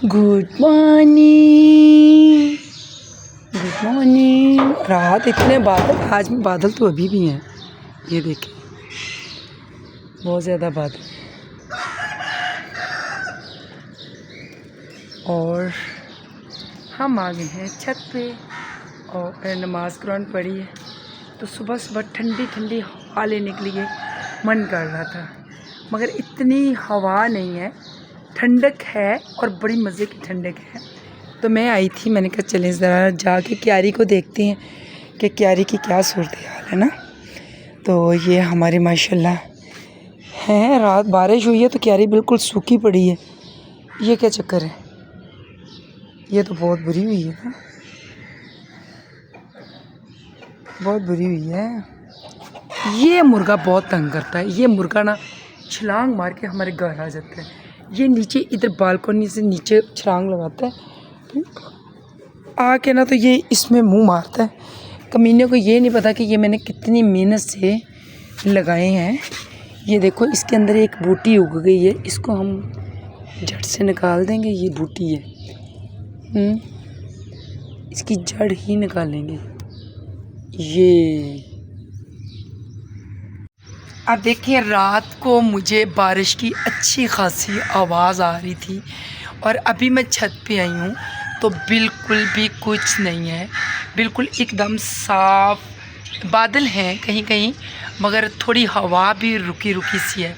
Good morning, good morning. रात इतने बादल, आज में बादल तो अभी भी हैं, ये देखिए बहुत ज़्यादा बादल। और हम आ गए हैं छत पे और नमाज कुरान पढ़ी है, तो सुबह सुबह ठंडी ठंडी हवा लेने के लिए मन कर रहा था, मगर इतनी हवा नहीं है, ठंडक है और बड़ी मज़े की ठंडक है। तो मैं आई थी, मैंने कहा चलें ज़रा जाके क्यारी को देखते हैं कि क्यारी की क्या सूरत हाल है ना। तो ये हमारी माशाल्लाह हैं, रात बारिश हुई है तो क्यारी बिल्कुल सूखी पड़ी है। ये क्या चक्कर है, ये तो बहुत बुरी हुई है ना, बहुत बुरी हुई है। ये मुर्गा बहुत तंग करता है, ये मुर्गा ना छलांग मार के हमारे घर आ जाता है। ये नीचे इधर बालकनी से नीचे छलांग लगाता है आके ना, तो ये इसमें मुंह मारता है। कमीने को ये नहीं पता कि ये मैंने कितनी मेहनत से लगाए हैं। ये देखो इसके अंदर एक बूटी उग गई है, इसको हम जड़ से निकाल देंगे। ये बूटी है, इसकी जड़ ही निकालेंगे। ये अब देखिए, रात को मुझे बारिश की अच्छी खासी आवाज़ आ रही थी और अभी मैं छत पे आई हूँ तो बिल्कुल भी कुछ नहीं है, बिल्कुल एकदम साफ। बादल हैं कहीं कहीं, मगर थोड़ी हवा भी रुकी रुकी सी है।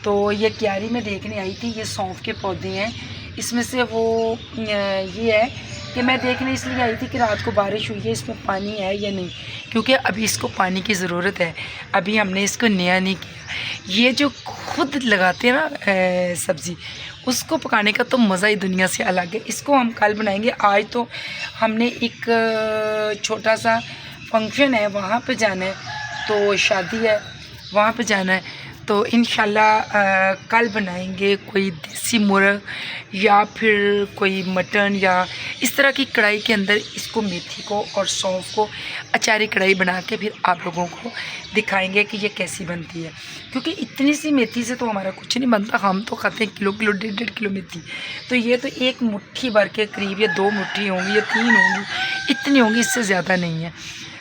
तो ये क्यारी में देखने आई थी, ये सौंफ के पौधे हैं, इसमें से वो ये है कि मैं देखने इसलिए आई थी कि रात को बारिश हुई है, इसमें पानी है या नहीं, क्योंकि अभी इसको पानी की ज़रूरत है। अभी हमने इसको नया नहीं किया। ये जो खुद लगाते हैं ना सब्ज़ी, उसको पकाने का तो मज़ा ही दुनिया से अलग है। इसको हम कल बनाएंगे। आज तो हमने एक छोटा सा फंक्शन है, वहाँ पे जाना है, तो शादी है, वहाँ पे जाना है। तो इंशाल्लाह कल बनाएंगे कोई देसी मुर्ग या फिर कोई मटन, या इस तरह की कढ़ाई के अंदर इसको मेथी को और सौंफ को अचारी कढ़ाई बना के फिर आप लोगों को दिखाएंगे कि ये कैसी बनती है। क्योंकि इतनी सी मेथी से तो हमारा कुछ नहीं बनता, हम तो खाते हैं किलो किलो, 1.5 किलो मेथी। तो ये तो एक मुट्ठी भर के करीब, या 2 मुट्ठी होंगी या 3 होंगी, इतनी होंगी, इससे ज़्यादा नहीं है।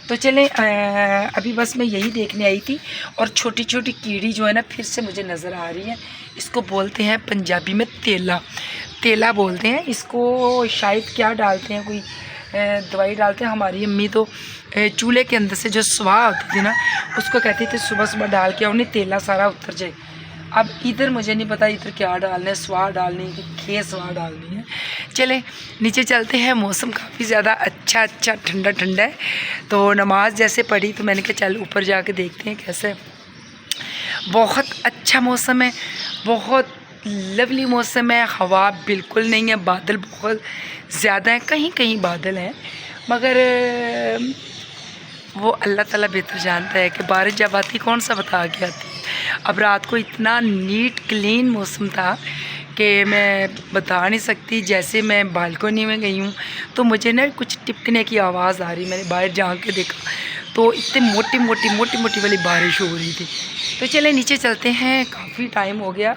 तो चले अभी बस मैं यही देखने आई थी। और छोटी छोटी कीड़ी जो है ना फिर से मुझे नज़र आ रही है। इसको बोलते हैं पंजाबी में तेला, तेला बोलते हैं इसको। शायद क्या डालते हैं, कोई दवाई डालते हैं। हमारी अम्मी तो चूल्हे के अंदर से जो स्वाह होती थी ना, उसको कहती थी सुबह सुबह डाल के उन्हें तेला सारा उतर जाए। अब इधर मुझे नहीं पता इधर क्या डालना है, स्वाह डालनी है कि खे स्वाह डालनी है। चले नीचे चलते हैं। मौसम काफ़ी ज़्यादा अच्छा ठंडा ठंडा है। तो नमाज जैसे पढ़ी तो मैंने कहा चल ऊपर जाके देखते हैं कैसे। बहुत अच्छा मौसम है, बहुत लवली मौसम है। हवा बिल्कुल नहीं है, बादल बहुत ज़्यादा हैं, कहीं कहीं बादल हैं, मगर वो अल्लाह ताला बेहतर जानता है कि बारिश जब आती कौन सा बता के आती है। अब रात को इतना नीट क्लीन मौसम था कि मैं बता नहीं सकती। जैसे मैं बालकनी में गई हूँ तो मुझे ना कुछ टिपकने की आवाज़ आ रही, मैंने बाहर जा के देखा तो इतनी मोटी मोटी वाली बारिश हो रही थी। तो चले नीचे चलते हैं, काफ़ी टाइम हो गया।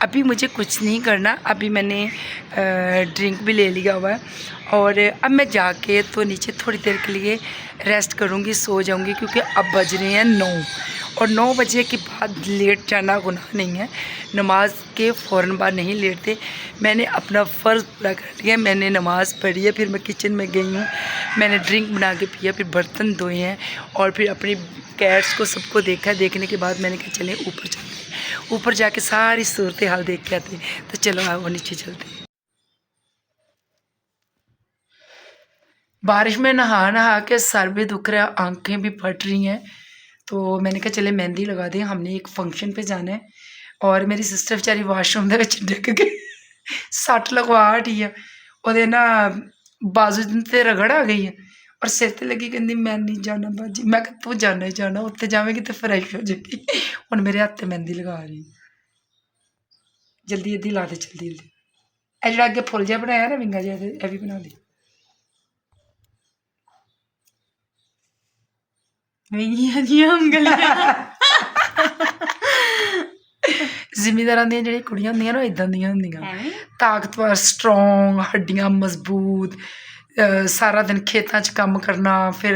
अभी मुझे कुछ नहीं करना, अभी मैंने ड्रिंक भी ले लिया हुआ है और अब मैं जाके तो नीचे थोड़ी देर के लिए रेस्ट करूँगी, सो जाऊँगी, क्योंकि अब बज रहे हैं 9 और 9 बजे के बाद लेट जाना गुनाह नहीं है। नमाज के फ़ौरन बाद नहीं लेटते। मैंने अपना फ़र्ज़ पूरा कर लिया, मैंने नमाज़ पढ़ी है, फिर मैं किचन में गई हूँ, मैंने ड्रिंक बना के पिया, फिर बर्तन धोए हैं और फिर अपनी कैट्स को सबको देखा। देखने के बाद मैंने कहा चले ऊपर चलते हैं, ऊपर जाके सारी सूरत हाल देख के आते हैं। तो चलो आओ नीचे चलते हैं। बारिश में नहा नहा के सर भी दुख रहा है, आंखें भी फट रही हैं। तो मैंने कहा चले मेहंदी लगा दें, हमने एक फंक्शन पे जाना है। और मेरी सिस्टर बेचारी वाशरूम ਦੇ ਵਿੱਚ ਡਿੱਗ ਕੇ ਸੱਟ ਲਗਵਾ ਹਟੀ ਆ, ਉਹਦੇ ਨਾ ਬਾਜ਼ੂ ਤੇ ਰਗੜ ਆ ਗਈ ਹੈ और सिर ते लगी, कहती मैं नहीं जाना बाजी। मैं कहा तू जाना ही जाना, उत्ते जावेगी तो फ्रैश हो जाएगी। हुण मेरे हत्थ ते मेहंदी लगा रही, जल्दी जल्दी ला दे, जल्दी जल्दी। ਇਹ ਜਿਹੜਾ ਅੱਗੇ ਫੁੱਲ ਜਿਹਾ ਬਣਾਇਆ ਨਾ ਵਿੰਗਾ ਜਿਹਾ, ਇਹ ਵੀ ਬਣਾ ਦੇ। नहीं हाँ ਉਂਗਲੀਆਂ ਜ਼ਿਮੀਂਦਾਰਾਂ ਦੀਆਂ ਜਿਹੜੀਆਂ ਕੁੜੀਆਂ ਹੁੰਦੀਆਂ ਨਾ ਇਦਾਂ ਦੀਆਂ ਹੁੰਦੀਆਂ, ਐਵੇਂ ਤਾਕਤਵਰ, ਸਟਰੋਂਗ, ਹੱਡੀਆਂ ਮਜ਼ਬੂਤ, ਸਾਰਾ ਦਿਨ ਖੇਤਾਂ 'ਚ ਕੰਮ ਕਰਨਾ, ਫਿਰ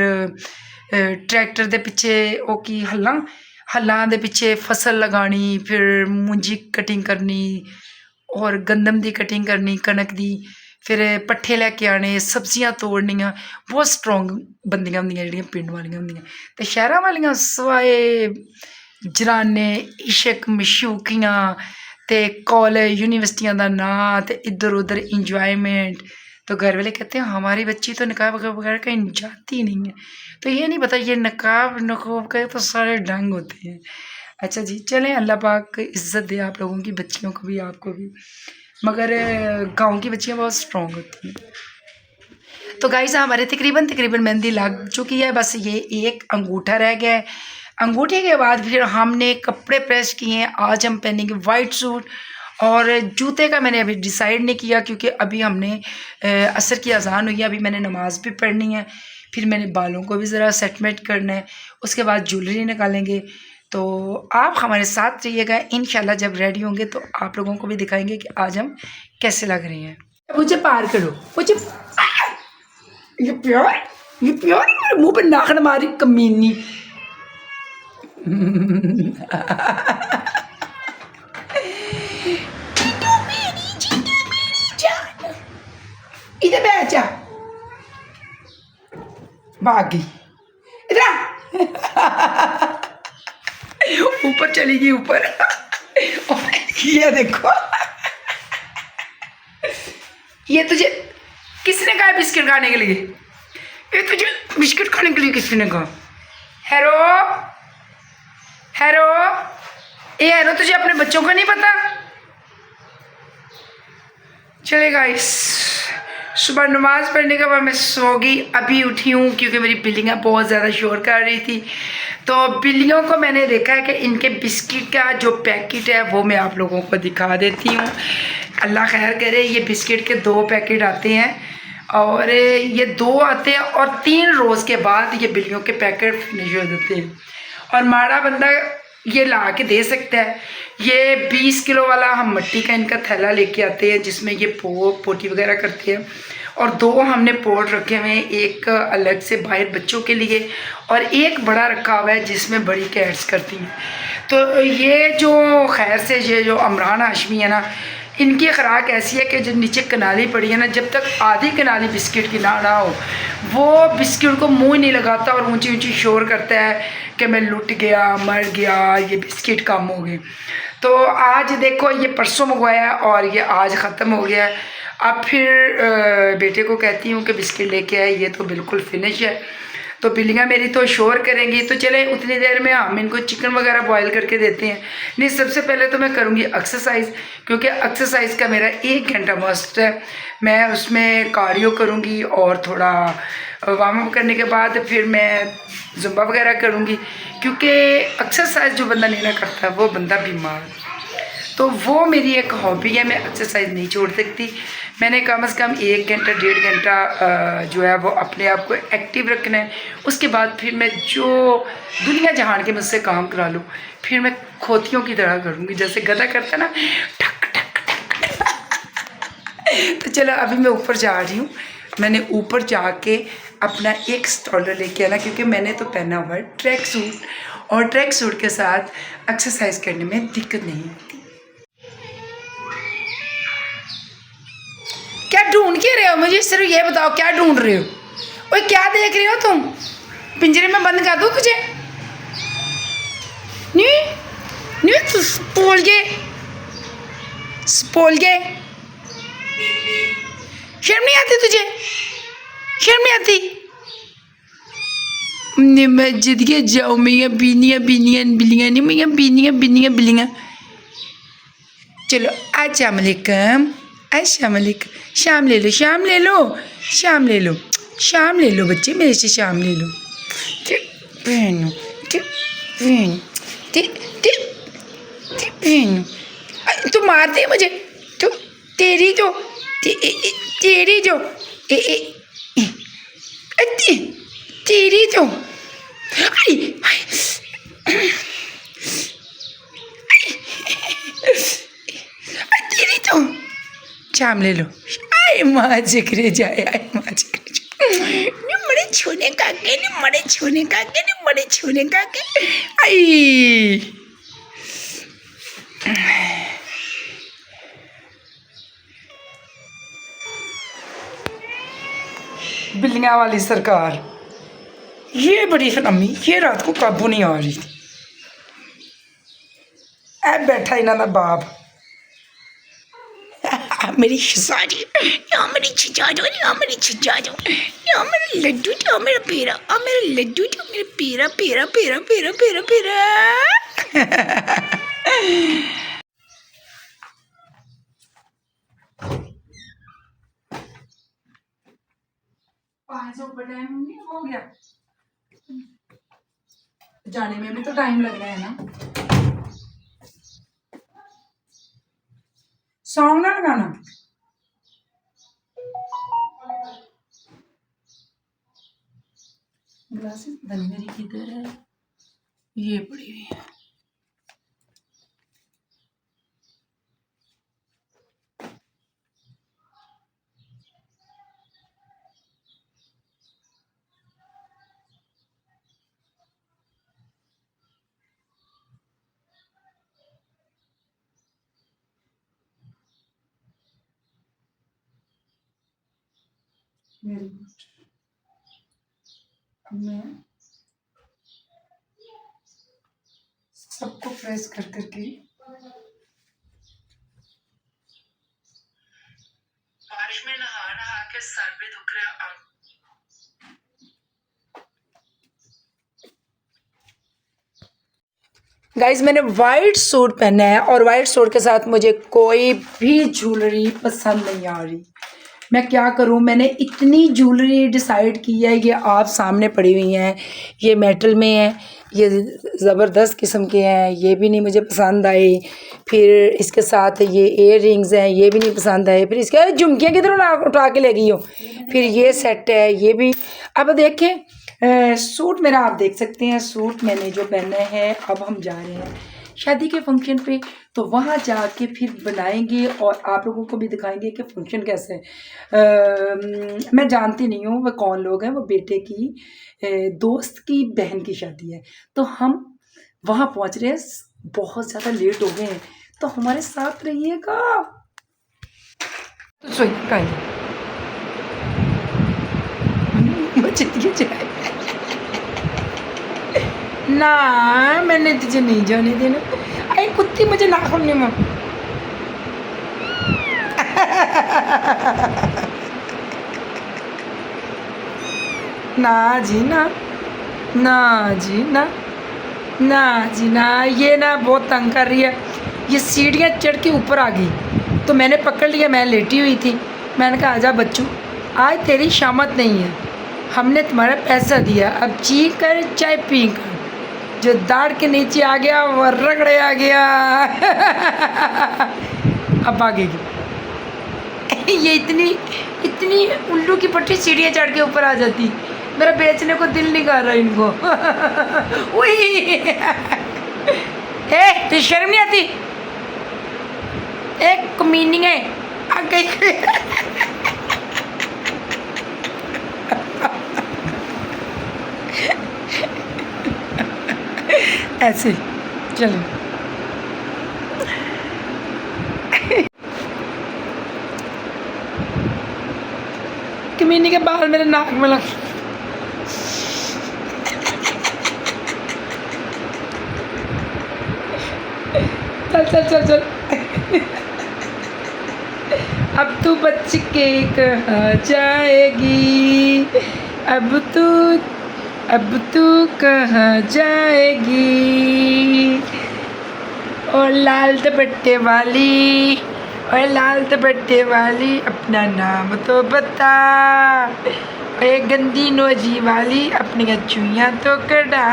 ਟਰੈਕਟਰ ਦੇ ਪਿੱਛੇ ਉਹ ਕੀ ਹੱਲਾਂ ਦੇ ਪਿੱਛੇ ਫਸਲ ਲਗਾਉਣੀ, ਫਿਰ ਮੂੰਜੀ ਕਟਿੰਗ ਕਰਨੀ, ਔਰ ਗੰਦਮ ਦੀ ਕਟਿੰਗ ਕਰਨੀ, ਕਣਕ ਦੀ, ਫਿਰ ਪੱਠੇ ਲੈ ਕੇ ਆਉਣੇ, ਸਬਜ਼ੀਆਂ ਤੋੜਨੀਆਂ। ਬਹੁਤ ਸਟਰੋਂਗ ਬੰਦੀਆਂ ਹੁੰਦੀਆਂ ਜਿਹੜੀਆਂ ਪਿੰਡ ਵਾਲੀਆਂ ਹੁੰਦੀਆਂ। ਅਤੇ ਸ਼ਹਿਰਾਂ ਵਾਲੀਆਂ ਸਵਾਏ ਜਰਾਨੇ, ਇਸ਼ਕ, ਮਸ਼ੂਕੀਆਂ, ਅਤੇ ਕਾਲਜ यूनिवर्सिटियाँ का ਨਾਂ, ਅਤੇ इधर उधर इंजॉयमेंट। तो घर वाले कहते हैं हमारी बच्ची तो निकाह वगैरह कहीं जाती नहीं है। तो ये नहीं पता ये नकाब नकूब के तो सारे ढंग होते हैं। अच्छा जी, चलें, अल्लाह पाक इज़्ज़त दे आप लोगों की बच्चियों को भी, आपको भी। मगर गांव की बच्चियां बहुत स्ट्रॉन्ग होती हैं। तो गाइस हमारे तकरीबन मेहंदी लग चुकी है, बस ये एक अंगूठा रह गया है। अंगूठे के बाद फिर हमने कपड़े प्रेस किए हैं। आज हम पहनेंगे वाइट सूट, और जूते का मैंने अभी डिसाइड नहीं किया क्योंकि अभी हमने असर की अजान हुई है, अभी मैंने नमाज़ भी पढ़नी है, फिर मैंने बालों को भी ज़रा सेटमेंट करना है, उसके बाद ज्वेलरी निकालेंगे। तो आप हमारे साथ रहिएगा, इंशाल्लाह जब रेडी होंगे तो आप लोगों को भी दिखाएंगे कि आज हम कैसे लग रहे हैं। मुझे पार करो, मुझे ये प्यार मेरे मुंह पर नाखन मारी कमीनी। इधर बैठ जा, भाग गई, इधर ऊपर चली गई, ऊपर। ये देखो, ये तुझे किसने कहा बिस्किट खाने के लिए? ये तुझे बिस्किट खाने के लिए किसने कहा? हैरो हैरो, ये हैरो तुझे अपने बच्चों का नहीं पता? चले गाइस, सुबह नमाज़ पढ़ने के बाद मैं सो गई, अभी उठी हूँ क्योंकि मेरी बिल्लियाँ बहुत ज़्यादा शोर कर रही थी। तो बिल्लियों को मैंने देखा है कि इनके बिस्किट का जो पैकेट है वो मैं आप लोगों को दिखा देती हूँ। अल्लाह खैर करे, ये बिस्किट के 2 पैकेट आते हैं, और ये 2 आते हैं, और 3 रोज़ के बाद ये बिल्लियों के पैकेट फिनिश हो जाते हैं। और माड़ा बंदा ये ला के दे सकता है। ये 20 किलो वाला हम मिट्टी का इनका थैला लेके आते हैं जिसमें ये पोटी वगैरह करते हैं, और 2 हमने पोट रखे हुए हैं, एक अलग से बाहर बच्चों के लिए, और एक बड़ा रखा हुआ है जिसमें बड़ी कैट्स करती हैं। तो ये जो खैर से ये जो अमरान हाशमी है ना, इनकी खुराक ऐसी है कि जो नीचे कनाली पड़ी है ना, जब तक आधी कनाली बिस्किट की ना हो, वो बिस्किट को मुंह नहीं लगाता और ऊंची ऊंची शोर करता है कि मैं लुट गया, मर गया, ये बिस्किट कम हो गए। तो आज देखो, ये परसों मंगवाया और ये आज ख़त्म हो गया है। अब फिर बेटे को कहती हूँ कि बिस्किट लेके आए, ये तो बिल्कुल फिनिश है। तो बिल्लियाँ मेरी तो शोर करेंगी। तो चले उतनी देर में हम इनको चिकन वगैरह बॉईल करके देते हैं। नहीं, सबसे पहले तो मैं करूँगी एक्सरसाइज, क्योंकि एक्सरसाइज का मेरा 1 घंटा मस्ट है। मैं उसमें कार्डियो करूँगी और थोड़ा वार्म अप करने के बाद फिर मैं जुम्बा वगैरह करूँगी, क्योंकि एक्सरसाइज जो बंदा नहीं ना करता वो बंदा बीमार। तो वो मेरी एक हॉबी है, मैं एक्सरसाइज नहीं छोड़ सकती। मैंने कम से कम 1 घंटा 1.5 घंटा जो है वो अपने आप को एक्टिव रखना है। उसके बाद फिर मैं जो दुनिया जहान के मुझसे काम करा लूँ, फिर मैं खोतियों की तरह करूँगी, जैसे गधा करता है ना, ठक ठक ठक। तो चलो अभी मैं ऊपर जा रही हूँ। मैंने ऊपर जाके अपना एक स्टॉलर लेके आना, क्योंकि मैंने तो पहना हुआ है ट्रैक सूट, और ट्रैक सूट के साथ एक्सरसाइज करने में दिक्कत नहीं आती। क्या ढूंढ के रहे हो? मुझे सिर्फ ये बताओ, क्या ढूंढ रहे हो? ओए क्या देख रहे हो तुम? पिंजरे में बंद कर दो तुझे? नहीं नहीं, तू स्पोल गए। शर्म नहीं आती तुझे? शर्म नहीं आती? मस्जिद के जाओ, मियाँ बिल्लियाँ नहीं, मियाँ बिल्लियाँ। चलो अस्सलाम वालेकुम, अस्सलाम वालेकुम। शाम ले लो बच्चे, मेरे से शाम ले लो। तू मारती है मुझे, तो तेरी तो तेरी तो चाम ले लो। आए माँ जिक्रे जाए, आए माँ जिक्रे जाए। मरे छूने का के, मरे छूने का के, मरे छूने का के। आई बिल्लियाँ वाली सरकार, ये बड़ी हरामी, ये रात को काबू नहीं आ रही थी। ऐ बैठा इन्हों का बाप, मेरी शहजादी, यहाँ मेरी छजादो, यहाँ मेरी छजादो, यहाँ मेरे लड्डू, यहाँ मेरा पेरा, आ मेरे लड्डू, यहाँ मेरे पेरा पेरा पेरा पेरा पेरा पेरा। टाइम नहीं हो गया, जाने में भी तो टाइम लग रहा है ना। सॉन्ग ना लगाना। ग्लासेस मेरी किधर है, ये पड़ी हुई है। Very good. अब मैं सबको प्रेस कर करके बारिश में नहा नहा के सर भी दुख रहा। गाइज मैंने वाइट सूट पहना है और वाइट सूट के साथ मुझे कोई भी ज्वेलरी पसंद नहीं आ रही। मैं क्या करूं, मैंने इतनी ज्वेलरी डिसाइड की है, ये आप सामने पड़ी हुई हैं, ये मेटल में है, ये ज़बरदस्त किस्म के हैं, ये भी नहीं मुझे पसंद आए। फिर इसके साथ ये एयर रिंग्स हैं, ये भी नहीं पसंद आए। फिर इसके झुमकियाँ किधर उठा के ले गई हो। फिर ये सेट है, ये भी। अब देखें सूट मेरा आप देख सकते हैं, सूट मैंने जो पहना है। अब हम जा रहे हैं शादी के फंक्शन पे, तो वहाँ जाके फिर बनाएंगे और आप लोगों को भी दिखाएंगे कि फंक्शन कैसे है। मैं जानती नहीं हूँ वो कौन लोग हैं, वो बेटे की दोस्त की बहन की शादी है, तो हम वहाँ पहुँच रहे हैं। बहुत ज़्यादा लेट हो गए हैं, तो हमारे साथ रहिएगा। तो सोइएगा मुझे दिए जाए ना, मैंने तुझे नहीं जाने देना। अरे कुत्ती मुझे ना खोलने में। ना जी ना, ना जी ना, ना जी ना, ये ना बहुत तंग कर रही है। ये सीढ़ियाँ चढ़ के ऊपर आ गई, तो मैंने पकड़ लिया, मैं लेटी हुई थी। मैंने कहा आजा बच्चों, आज तेरी शामत नहीं है, हमने तुम्हारा पैसा दिया, अब ची कर चाहे पी कर। जो दाढ़ के नीचे आ गया वो रगड़े आ गया। अब भागेगी। ये इतनी उल्लू की पट्टी सीढ़ियाँ चढ़ के ऊपर आ जाती, मेरा बेचने को दिल नहीं कर रहा इनको। तो शर्म नहीं आती, एक कमीनी है आगे। ऐसे चलो। कमीनी के बाल मेरे नाक में लग। चल चल चल चल। अब तू बच के कहाँ जाएगी, अब तू कहाँ जाएगी। और लाल दुपट्टे वाली, और लाल दुपट्टे वाली, अपना नाम तो बता। और गंदी नोजी वाली, अपनी चुइयाँ तो कटा।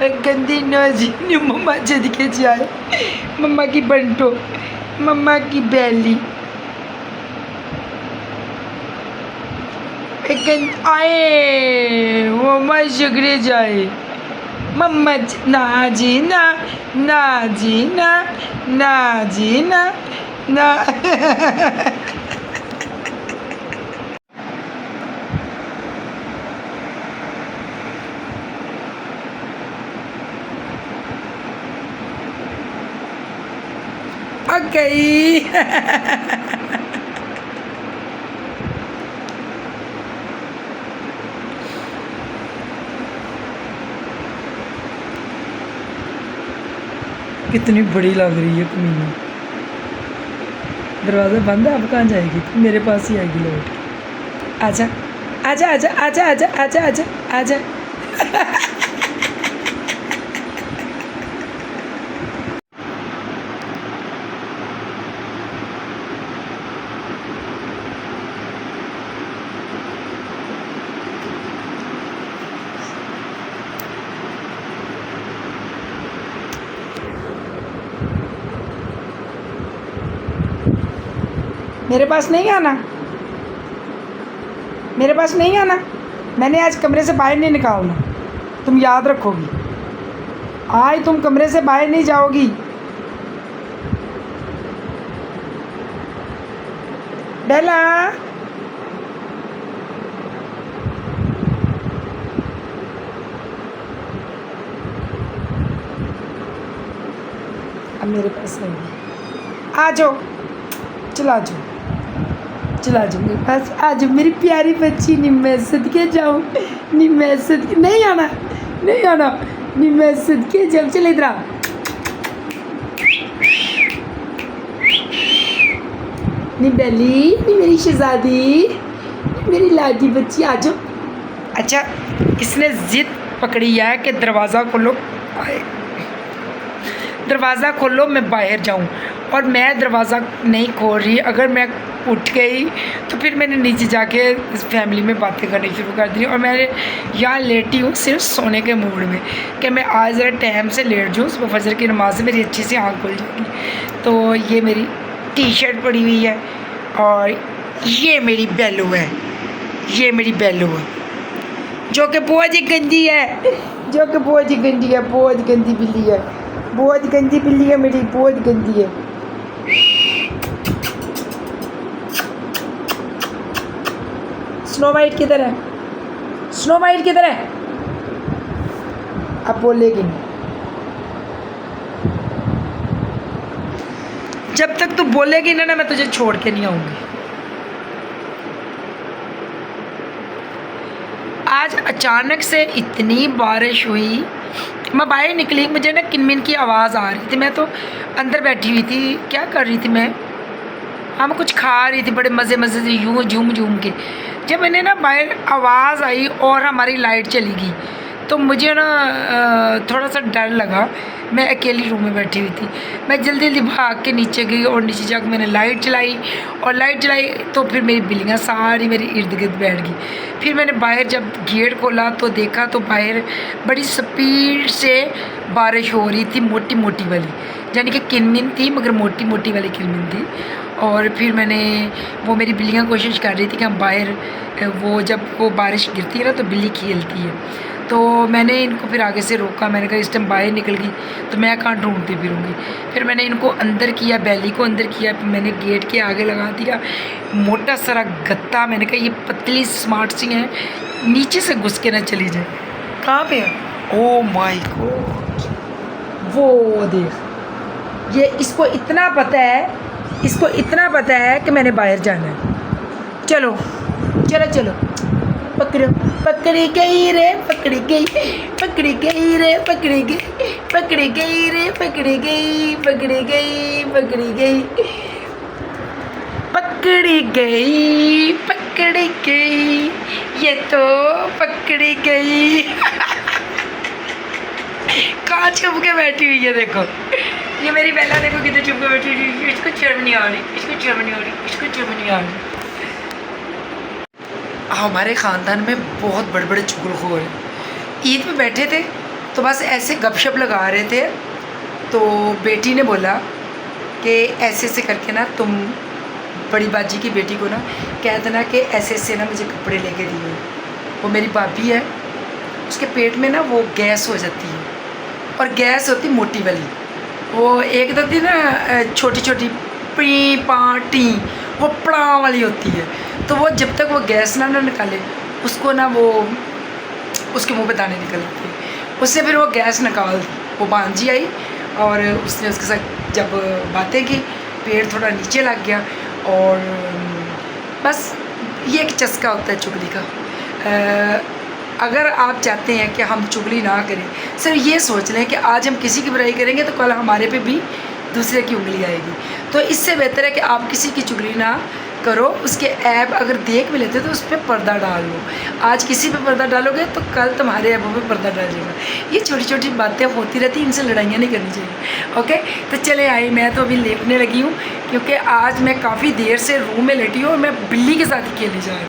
और गंदी नोजी ने मम्मा जद के जाए, मम्मा की बंटो, मम्मा की बैली। आए मम्मा शुक्र जाए। मम्मा जी ना जी ना, ना जी ना, ना जी ना, ना। आ गई। कितनी बड़ी लग रही है कमीनी। दरवाज़ा बंद है, अब कहाँ जाएगी? मेरे पास ही आएगी लौट के। आजा आजा आजा आजा आजा आजा आजा आजा। मेरे पास नहीं आना, मेरे पास नहीं आना। मैंने आज कमरे से बाहर नहीं निकालना, तुम याद रखोगी। आज तुम कमरे से बाहर नहीं जाओगी। बेला, अब मेरे पास नहीं। आ जाओ, चला जाओ, चला जाओ मेरे पास। आ जाओ मेरी प्यारी बच्ची। नी मैं सदके जाऊँ, नी मैं सदके नहीं आना, नहीं आना, नी मैं सदके जाऊँ। चल इधर आ। नी बेली, नी मेरी शहजादी, नी मेरी लाडी बच्ची, आ जाओ। अच्छा, इसने जिद पकड़ी है कि दरवाज़ा खोलो, दरवाज़ा खोलो, मैं बाहर जाऊँ। और मैं दरवाज़ा नहीं खोल रही। अगर मैं उठ गई तो फिर मैंने नीचे जाके इस फैमिली में बातें करनी शुरू कर दी। और मैं यहाँ लेटी हूँ सिर्फ सोने के मूड में कि मैं आज ज़रा टाइम से लेट जाऊँ, सुबह फजर की नमाज से मेरी अच्छी सी आँख खुल जाएगी। तो ये मेरी टी शर्ट पड़ी हुई है और ये मेरी बेलू है, ये मेरी बेलू है जो कि बहुत ही गंदी है, जो कि बहुत ही गंदी है, बहुत गंदी बिल्ली है, बहुत गंदी बिल्ली है मेरी, बहुत गंदी है। स्नो वाइट किधर है? स्नो वाइट किधर है? अब बोलेगी नहीं। जब तक तू बोलेगी ना मैं तुझे छोड़ के नहीं आऊंगी। आज अचानक से इतनी बारिश हुई, मैं बाहर निकली, मुझे ना किनमिन की आवाज़ आ रही थी। मैं तो अंदर बैठी हुई थी, क्या कर रही थी मैं? हाँ, मैं कुछ खा रही थी बड़े मज़े मज़े से, यूँ झूम झूम के। जब मैंने ना बाहर आवाज़ आई और हमारी लाइट चली गई तो मुझे ना थोड़ा सा डर लगा। मैं अकेली रूम में बैठी हुई थी। मैं जल्दी जल्दी भाग के नीचे गई और नीचे जाकर मैंने लाइट चलाई, और लाइट चलाई तो फिर मेरी बिल्लियाँ सारी मेरे इर्द गिर्द बैठ गई। फिर मैंने बाहर जब गेट खोला तो देखा तो बाहर बड़ी स्पीड से बारिश हो रही थी, मोटी मोटी वाली, यानी कि किनमिन थी मगर मोटी मोटी वाली किनमिन थी। और फिर मैंने, वो मेरी बिल्लियाँ कोशिश कर रही थी कि हम बाहर, वो जब वो बारिश गिरती है ना तो बिल्ली खेलती है, तो मैंने इनको फिर आगे से रोका। मैंने कहा इस टाइम बाहर निकल गई तो मैं कहाँ ढूंढती फिरूँगी। फिर मैंने इनको अंदर किया, बैली को अंदर किया, फिर मैंने गेट के आगे लगा दिया मोटा सारा गत्ता। मैंने कहा ये पतली स्मार्ट सी है, नीचे से घुस के ना चली जाए। कहाँ पे है? ओ माय गॉड, वो देख, ये इसको इतना पता है, इसको इतना पता है कि मैंने बाहर जाना है। चलो चलो चलो, पकड़ो, पकड़ी गई रे, पकड़ी गई, पकड़ी गई रे, पकड़ी गई, पकड़ी गई रे, पकड़ी गई, पकड़ी गई, पकड़ी गई, पकड़ी गई, पकड़ी गई, ये तो पकड़ी गई। कहाँ छुप के बैठी हुई है देखो, ये मेरी बेला देखो कितने छुप के बैठी हुई है। इसको शर्म नहीं आ रही, इसको शर्म नहीं आ रही, इसको शर्म नहीं आ रही। हमारे ख़ानदान में बहुत बड़े बड़े चुगलखोर हैं। ईद में बैठे थे तो बस ऐसे गपशप लगा रहे थे, तो बेटी ने बोला कि ऐसे ऐसे करके ना तुम बड़ी बाजी की बेटी को ना कह देना कि ऐसे ऐसे ना मुझे कपड़े लेके दिए। वो मेरी भाभी है, उसके पेट में ना वो गैस हो जाती है, और गैस होती मोटी वाली, वो एक तो थी ना छोटी छोटी पी पाटी, वो पड़ा वाली होती है। तो वो जब तक वो गैस ना निकाले उसको ना, वो उसके मुंह पे दाने निकल आते हैं। उससे फिर वो गैस निकाल दी, वो भांजी आई और उसने उसके साथ जब बातें की, पेड़ थोड़ा नीचे लग गया। और बस ये एक चस्का होता है चुगली का। अगर आप चाहते हैं कि हम चुगली ना करें, सिर्फ ये सोच लें कि आज हम किसी की बुराई करेंगे तो कल हमारे पे भी दूसरे की उंगली आएगी। तो इससे बेहतर है कि आप किसी की चुगली ना करो, उसके ऐप अगर देख भी लेते तो उस पर पर्दा डाल लो। आज किसी पे पर्दा डालोगे तो कल तुम्हारे ऐपों पे पर्दा डालेगा। ये छोटी छोटी बातें होती रहती, इनसे लड़ाइयाँ नहीं करनी चाहिए। ओके, तो चले आए, मैं तो अभी लेटने लगी हूँ क्योंकि आज मैं काफ़ी देर से रूम में लेटी हूँ और मैं बिल्ली के साथ ही खेलने जा रही हूँ।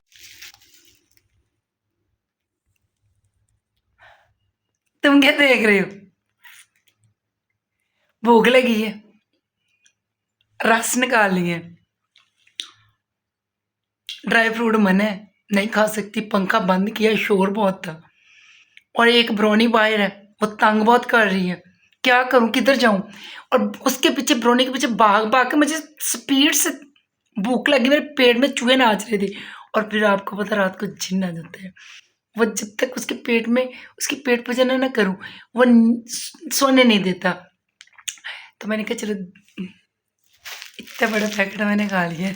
तुम क्या देख रहे हो? भूख लगी है, रस निकाल लिए, ड्राई फ्रूट मन है, नहीं खा सकती, पंखा बंद किया, शोर बहुत था। और एक ब्रोनी बाहर है, वो तंग बहुत कर रही है, क्या करूं, किधर जाऊं? और उसके पीछे, ब्रोनी के पीछे भाग भाग के मुझे स्पीड से भूख लगी, मेरे पेट में चूहे नाच रहे थे। और फिर आपको पता, रात को जिन्न आ जाते हैं, वो जब तक उसके पेट में, उसकी पेट पूजा ना करूं, वो सोने नहीं देता। तो मैंने कहा चलो, इतना बड़ा पैकेट मैंने खा लिया।